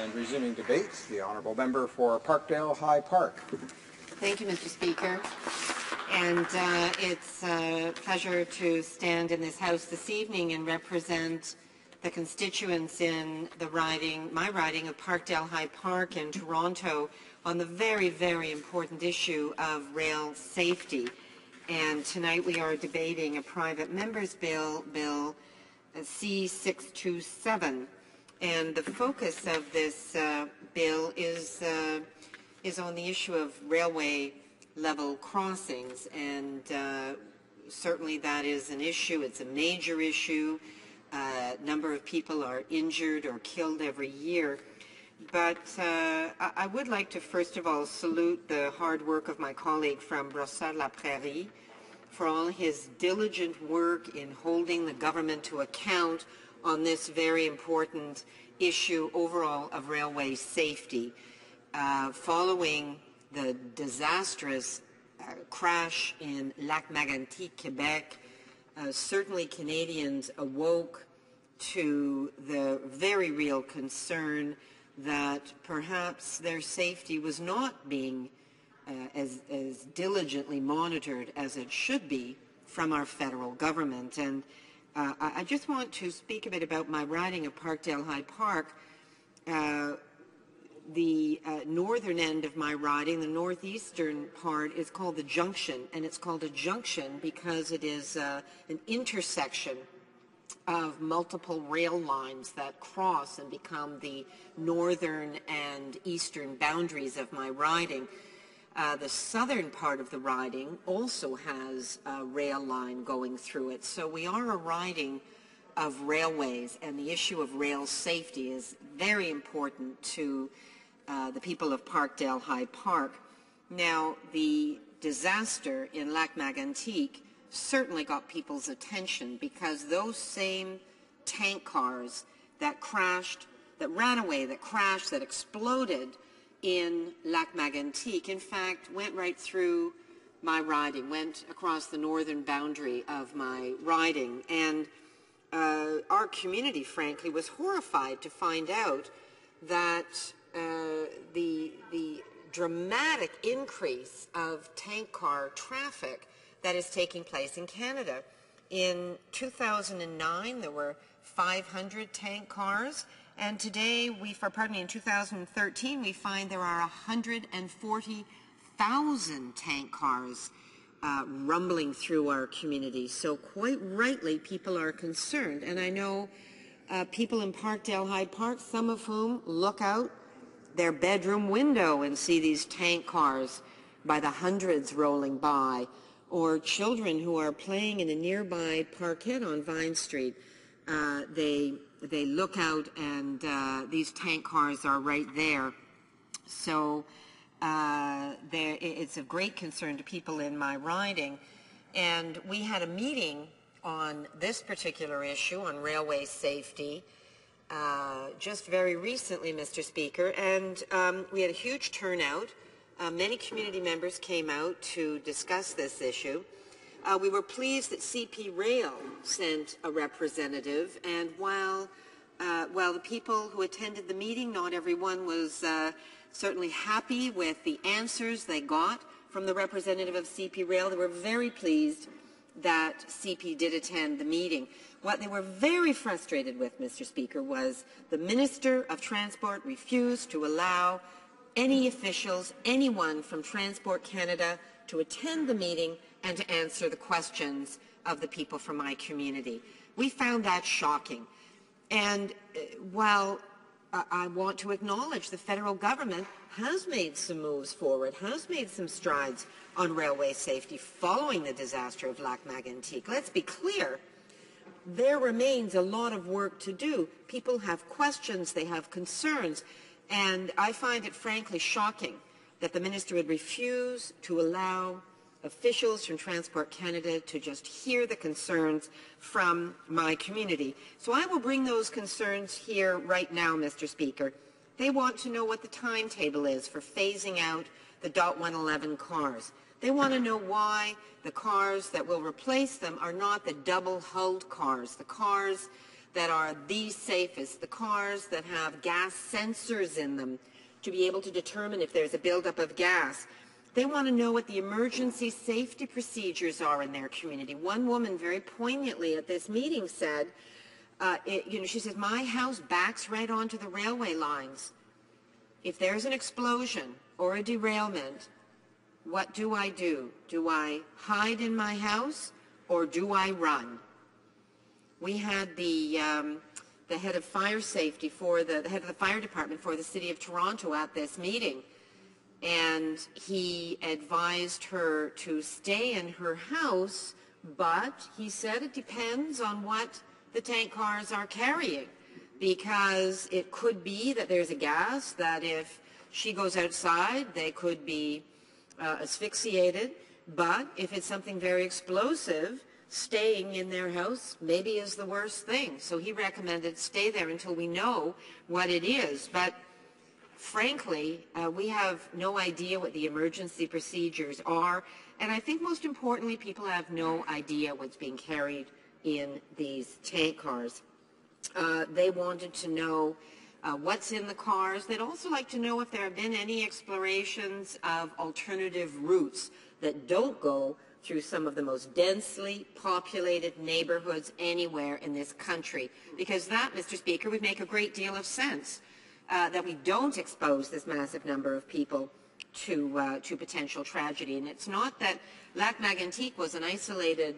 And resuming debates, the Honourable Member for Parkdale-High Park. Thank you, Mr. Speaker. And it's a pleasure to stand in this House this evening and represent the constituents in my riding of Parkdale-High Park in Toronto on the very, very important issue of rail safety. And tonight we are debating a private member's bill, Bill C-627. And the focus of this bill is on the issue of railway level crossings, and certainly that is an issue. It's a major issue. A number of people are injured or killed every year. But I would like to first of all salute the hard work of my colleague from Brossard-la-Prairie for all his diligent work in holding the government to account on this very important issue overall of railway safety. Following the disastrous crash in Lac-Mégantic, Quebec, certainly Canadians awoke to the very real concern that perhaps their safety was not being as diligently monitored as it should be from our federal government. And I just want to speak a bit about my riding of Parkdale-High Park. The northern end of my riding, the northeastern part, is called the junction, and it's called a junction because it is an intersection of multiple rail lines that cross and become the northern and eastern boundaries of my riding. The southern part of the riding also has a rail line going through it. So we are a riding of railways, and the issue of rail safety is very important to the people of Parkdale-High Park. Now, the disaster in Lac-Mégantic certainly got people's attention because those same tank cars that crashed, that ran away, that crashed, that exploded in Lac-Mégantic, in fact, went right through my riding, went across the northern boundary of my riding. And our community, frankly, was horrified to find out that the dramatic increase of tank car traffic that is taking place in Canada. In 2009, there were 500 tank cars, and today, in 2013, we find there are 140,000 tank cars rumbling through our community. So quite rightly, people are concerned. And I know people in Parkdale-High Park, some of whom look out their bedroom window and see these tank cars by the hundreds rolling by, or children who are playing in a nearby parkette on Vine Street. They look out and these tank cars are right there. So it's of great concern to people in my riding. And we had a meeting on this particular issue, on railway safety, just very recently, Mr. Speaker, and we had a huge turnout. Many community members came out to discuss this issue. We were pleased that CP Rail sent a representative, and while the people who attended the meeting, not everyone was certainly happy with the answers they got from the representative of CP Rail, they were very pleased that CP did attend the meeting. What they were very frustrated with, Mr. Speaker, was the Minister of Transport refused to allow any officials, anyone from Transport Canada, to attend the meeting and to answer the questions of the people from my community. We found that shocking. And while I want to acknowledge the federal government has made some moves forward, has made some strides on railway safety following the disaster of Lac-Mégantic. Let's be clear, there remains a lot of work to do. People have questions, they have concerns, and I find it frankly shocking that the minister would refuse to allow officials from Transport Canada to just hear the concerns from my community. So I will bring those concerns here right now, Mr. Speaker. They want to know what the timetable is for phasing out the .111 cars. They want to know why the cars that will replace them are not the double-hulled cars, the cars that are the safest, the cars that have gas sensors in them to be able to determine if there's a buildup of gas. They want to know what the emergency safety procedures are in their community. One woman very poignantly at this meeting said, she says, my house backs right onto the railway lines. If there's an explosion or a derailment, what do I do? Do I hide in my house or do I run? We had the head of fire safety the head of the fire department for the City of Toronto at this meeting, and he advised her to stay in her house, but he said it depends on what the tank cars are carrying, because it could be that there's a gas that if she goes outside, they could be asphyxiated, but if it's something very explosive, staying in their house maybe is the worst thing. So he recommended stay there until we know what it is. But frankly, we have no idea what the emergency procedures are, and I think most importantly, people have no idea what's being carried in these tank cars. They wanted to know what's in the cars. They'd also like to know if there have been any explorations of alternative routes that don't go through some of the most densely populated neighborhoods anywhere in this country. Because that, Mr. Speaker, would make a great deal of sense, that we don't expose this massive number of people to potential tragedy. And it's not that Lac-Mégantic was an isolated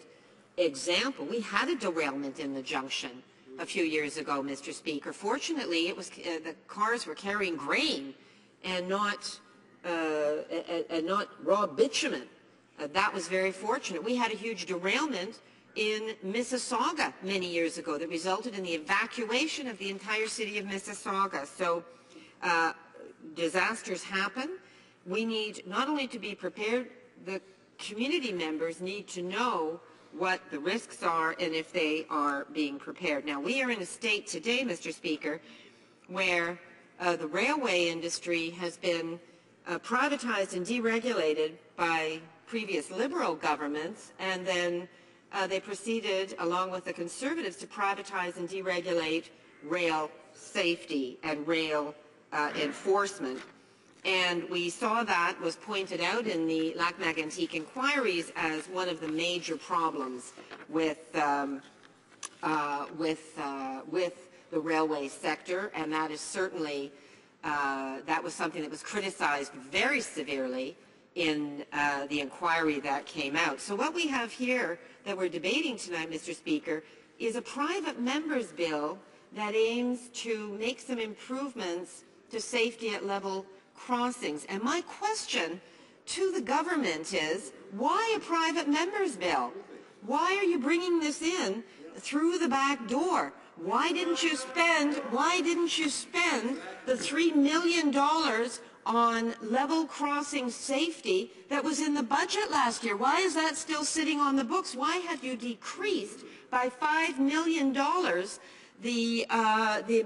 example. We had a derailment in the junction a few years ago, Mr. Speaker. Fortunately, it was the cars were carrying grain and not raw bitumen. That was very fortunate. We had a huge derailment in Mississauga many years ago that resulted in the evacuation of the entire city of Mississauga. So disasters happen. We need not only to be prepared, the community members need to know what the risks are and if they are being prepared. Now, we are in a state today, Mr. Speaker, where the railway industry has been privatized and deregulated by previous Liberal governments, and then they proceeded, along with the Conservatives, to privatize and deregulate rail safety and rail enforcement. And we saw that was pointed out in the Lac-Mégantic inquiries as one of the major problems with the railway sector, and that is certainly that was something that was criticized very severely in the inquiry that came out. So what we have here that we're debating tonight, Mr. Speaker, is a private member's bill that aims to make some improvements to safety at level crossings. And my question to the government is, why a private member's bill? Why are you bringing this in through the back door? Why didn't you spend the $3 million on level crossing safety that was in the budget last year? Why is that still sitting on the books? Why have you decreased by $5 million the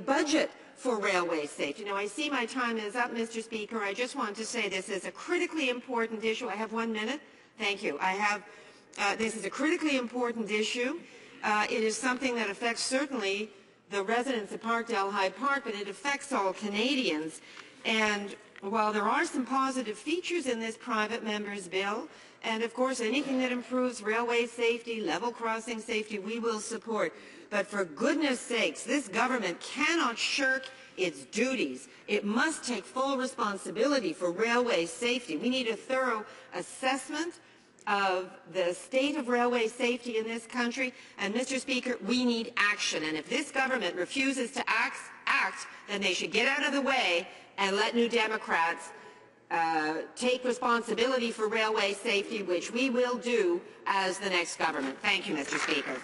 budget for railway safety? Now, I see my time is up, Mr. Speaker. I just want to say this is a critically important issue. I have 1 minute. Thank you. This is a critically important issue. It is something that affects certainly the residents of Parkdale-High Park, but it affects all Canadians. And while there are some positive features in this private member's bill, and of course anything that improves railway safety, level crossing safety, we will support. But for goodness sakes, this government cannot shirk its duties. It must take full responsibility for railway safety. We need a thorough assessment of the state of railway safety in this country. And Mr. Speaker, we need action. And if this government refuses to act, then they should get out of the way and let New Democrats take responsibility for railway safety, which we will do as the next government. Thank you, Mr. Speaker.